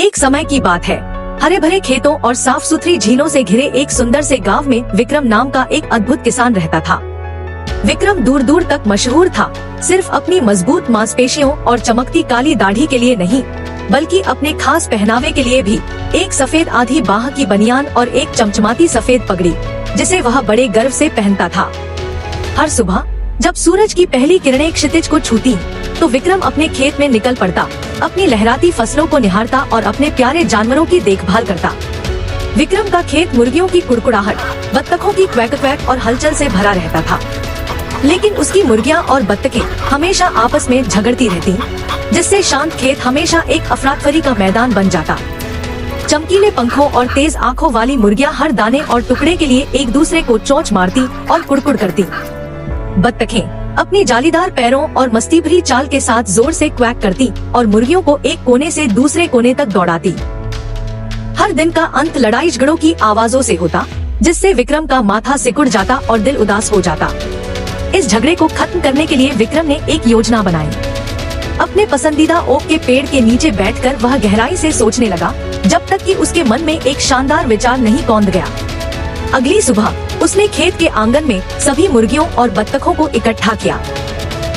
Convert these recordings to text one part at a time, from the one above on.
एक समय की बात है, हरे भरे खेतों और साफ सुथरी झीलों से घिरे एक सुंदर से गांव में विक्रम नाम का एक अद्भुत किसान रहता था। विक्रम दूर दूर तक मशहूर था, सिर्फ अपनी मजबूत मांसपेशियों और चमकती काली दाढ़ी के लिए नहीं, बल्कि अपने खास पहनावे के लिए भी। एक सफेद आधी बाह की बनियान और एक चमचमाती सफेद पगड़ी, जिसे वह बड़े गर्व से पहनता था। हर सुबह जब सूरज की पहली किरणें क्षितिज को छूती, तो विक्रम अपने खेत में निकल पड़ता, अपनी लहराती फसलों को निहारता और अपने प्यारे जानवरों की देखभाल करता। विक्रम का खेत मुर्गियों की कुड़कुड़ाहट, बत्तखों की क्वैक क्वैक और हलचल से भरा रहता था। लेकिन उसकी मुर्गियां और बत्तखें हमेशा आपस में झगड़ती रहती, जिससे शांत खेत हमेशा एक अफरातफरी का मैदान बन जाता। चमकीले पंखों और तेज आंखों वाली मुर्गियां हर दाने और टुकड़े के लिए एक दूसरे को चोंच मारती और कुड़कुड़ करती। बत्तखें अपनी जालीदार पैरों और मस्ती भरी चाल के साथ जोर से क्वैक करती और मुर्गियों को एक कोने से दूसरे कोने तक दौड़ाती। हर दिन का अंत लड़ाई झगड़ों की आवाजों से होता, जिससे विक्रम का माथा सिकुड़ जाता और दिल उदास हो जाता। इस झगड़े को खत्म करने के लिए विक्रम ने एक योजना बनाई। अपने पसंदीदा ओक के पेड़ के नीचे बैठकर वह गहराई से सोचने लगा, जब तक कि उसके मन में एक शानदार विचार नहीं कौंध गया। अगली सुबह उसने खेत के आंगन में सभी मुर्गियों और बत्तखों को इकट्ठा किया।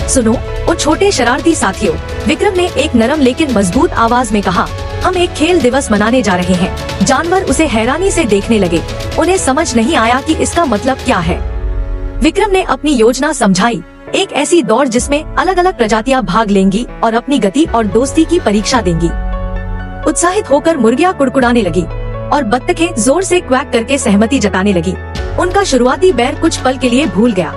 सुनो ओ छोटे शरारती साथियों, विक्रम ने एक नरम लेकिन मजबूत आवाज में कहा, हम एक खेल दिवस मनाने जा रहे हैं। जानवर उसे हैरानी से देखने लगे, उन्हें समझ नहीं आया कि इसका मतलब क्या है। विक्रम ने अपनी योजना समझाई, एक ऐसी दौड़ जिसमें अलग अलग प्रजातियां भाग लेंगी और अपनी गति और दोस्ती की परीक्षा देंगी। उत्साहित होकर मुर्गियां कुड़कुड़ाने लगी और बत्तखें जोर से क्वैक करके सहमति जताने लगी। उनका शुरुआती बैर कुछ पल के लिए भूल गया।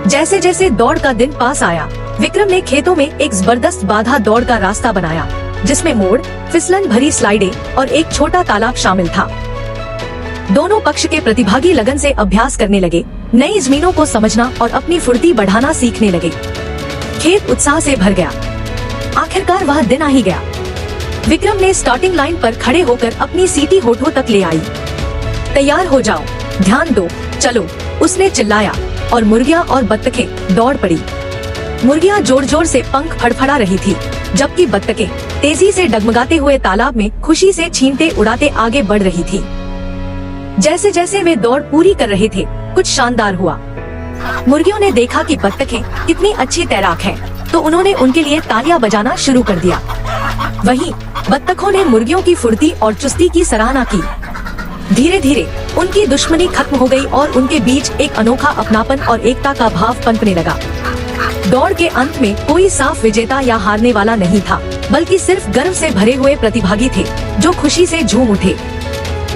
जैसे जैसे दौड़ का दिन पास आया, विक्रम ने खेतों में एक जबरदस्त बाधा दौड़ का रास्ता बनाया, जिसमें मोड़, फिसलन भरी स्लाइडें और एक छोटा तालाब शामिल था। दोनों पक्ष के प्रतिभागी लगन से अभ्यास करने लगे, नई जमीनों को समझना और अपनी फुर्ती बढ़ाना सीखने लगे। खेत उत्साह से भर गया। आखिरकार वह दिन आ ही गया। विक्रम ने स्टार्टिंग लाइन पर खड़े होकर अपनी सीटी होठों तक ले आई। तैयार हो जाओ, ध्यान दो, चलो, उसने चिल्लाया और मुर्गियां और बत्तखें दौड़ पड़ी। मुर्गियां जोर जोर से पंख फड़फड़ा रही थी, जबकि बत्तखें तेजी से डगमगाते हुए तालाब में खुशी से छींटे उड़ाते आगे बढ़ रही थी। जैसे जैसे वे दौड़ पूरी कर रहे थे, कुछ शानदार हुआ। मुर्गियों ने देखा कि बत्तखें कितनी अच्छी तैराक हैं, तो उन्होंने उनके लिए तालियां बजाना शुरू कर दिया। वहीं बत्तखों ने मुर्गियों की फुर्ती और चुस्ती की सराहना की। धीरे धीरे उनकी दुश्मनी खत्म हो गई और उनके बीच एक अनोखा अपनापन और एकता का भाव पनपने लगा। दौड़ के अंत में कोई साफ विजेता या हारने वाला नहीं था, बल्कि सिर्फ गर्व से भरे हुए प्रतिभागी थे, जो खुशी से झूम उठे।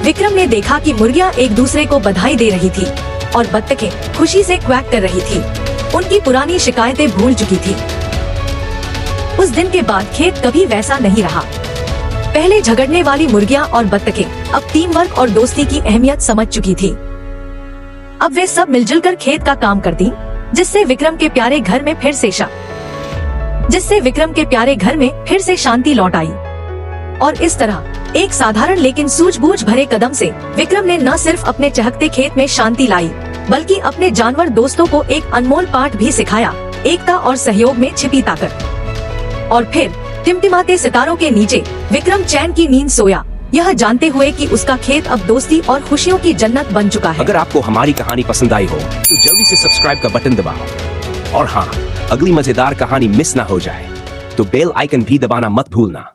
विक्रम ने देखा कि मुर्गियां एक दूसरे को बधाई दे रही थी और बत्तखें खुशी से क्वैक कर रही थी। उनकी पुरानी शिकायतें भूल चुकी थी। उस दिन के बाद खेत कभी वैसा नहीं रहा। पहले झगड़ने वाली मुर्गियां और बत्तखें अब टीम वर्क और दोस्ती की अहमियत समझ चुकी थी। अब वे सब मिलजुल कर खेत का काम करती, जिससे विक्रम के प्यारे घर में फिर से शांति लौट आई। और इस तरह एक साधारण लेकिन सूझबूझ भरे कदम से विक्रम ने न सिर्फ अपने चहकते खेत में शांति लाई, बल्कि अपने जानवर दोस्तों को एक अनमोल पाठ भी सिखाया, एकता और सहयोग में छिपी ताकत। और फिर टिमटिमाते सितारों के नीचे विक्रम चैन की नींद सोया, यह जानते हुए कि उसका खेत अब दोस्ती और खुशियों की जन्नत बन चुका है। अगर आपको हमारी कहानी पसंद आई हो तो जल्दी से सब्सक्राइब का बटन दबाओ। और हाँ, अगली मजेदार कहानी मिस ना हो जाए तो बेल आइकन भी दबाना मत भूलना।